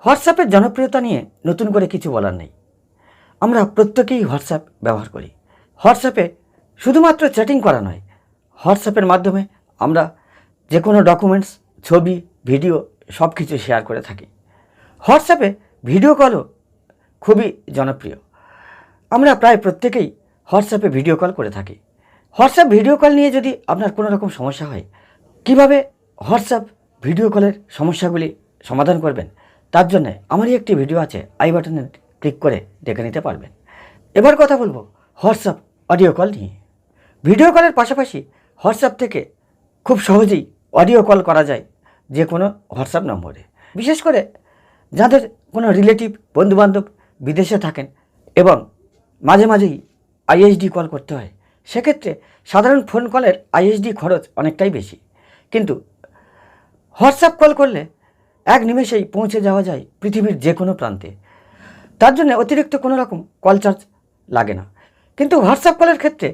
হোয়াটসঅ্যাপের জনপ্রিয়তা নিয়ে নতুন করে কিছু বলার নেই। আমরা প্রত্যেকেই হোয়াটসঅ্যাপ ব্যবহার করি। হোয়াটসঅ্যাপে শুধুমাত্র চ্যাটিং করা নয়, হোয়াটসঅ্যাপের মাধ্যমে আমরা যে কোনো ডকুমেন্টস, ছবি, ভিডিও সব কিছু শেয়ার করে থাকি। হোয়াটসঅ্যাপে ভিডিও কলও খুবই জনপ্রিয়। আমরা প্রায় প্রত্যেকেই হোয়াটসঅ্যাপে ভিডিও কল করে থাকি। হোয়াটসঅ্যাপ ভিডিও কল নিয়ে যদি আপনার কোনো রকম সমস্যা হয়, কিভাবে হোয়াটসঅ্যাপ ভিডিও কলের সমস্যাগুলি সমাধান করবেন, তার জন্য আমারই একটি ভিডিও আছে, আই বাটনে ক্লিক করে দেখে নিতে পারবেন। এবার কথা বলবো হোয়াটসঅ্যাপ অডিও কল নিয়ে। ভিডিও কলের পাশাপাশি হোয়াটসঅ্যাপ থেকে খুব সহজেই অডিও কল করা যায় যে কোনো হোয়াটসঅ্যাপ নম্বরে। বিশেষ করে যাদের কোনো রিলেটিভ, বন্ধুবান্ধব বিদেশে থাকেন এবং মাঝে মাঝেই আইএসডি কল করতে হয়, সেক্ষেত্রে সাধারণ ফোন কলের আইএসডি খরচ অনেকটাই বেশি, কিন্তু হোয়াটসঅ্যাপ কল করলে এক নিমেষেই পৌঁছে যাওয়া যায় পৃথিবীর যে কোনো প্রান্তে। তার জন্য অতিরিক্ত কোনো রকম কল চার্জ লাগে না। কিন্তু হোয়াটসঅ্যাপ কলের ক্ষেত্রে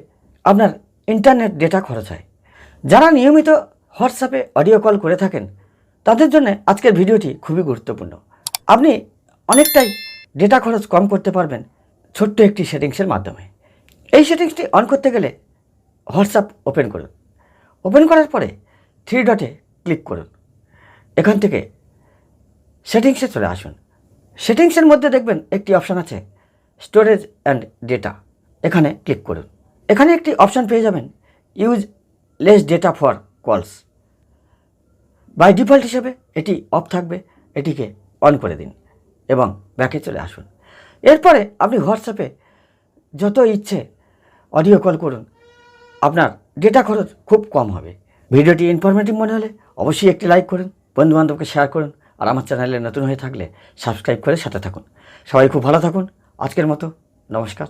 আপনার ইন্টারনেট ডেটা খরচ হয়। যারা নিয়মিত হোয়াটসঅ্যাপে অডিও কল করে থাকেন, তাদের জন্য আজকের ভিডিওটি খুবই গুরুত্বপূর্ণ। আপনি অনেকটাই ডেটা খরচ কম করতে পারবেন ছোট্ট একটি সেটিংসের মাধ্যমে। এই সেটিংসটি অন করতে গেলে হোয়াটসঅ্যাপ ওপেন করুন। ওপেন করার পরে 3 ডটে ক্লিক করুন। এখান থেকে সেটিংসে চলে আসুন। সেটিংসের মধ্যে দেখবেন একটি অপশান আছে স্টোরেজ অ্যান্ড ডেটা। এখানে ক্লিক করুন। এখানে একটি অপশান পেয়ে যাবেন use less data for calls. By default হিসেবে এটি অফ থাকবে, এটিকে অন করে দিন এবং ব্যাকে চলে আসুন। এরপরে আপনি হোয়াটসঅ্যাপে যত ইচ্ছে অডিও কল করুন, আপনার ডেটা খরচ খুব কম হবে। ভিডিওটি ইনফরমেটিভ মনে হলে অবশ্যই একটি লাইক করুন, বন্ধুবান্ধবকে শেয়ার করুন, আর আমার চ্যানেলে নতুন হয়ে থাকলে সাবস্ক্রাইব করে সাথে থাকুন। সবাই খুব ভালো থাকুন। আজকের মতো নমস্কার।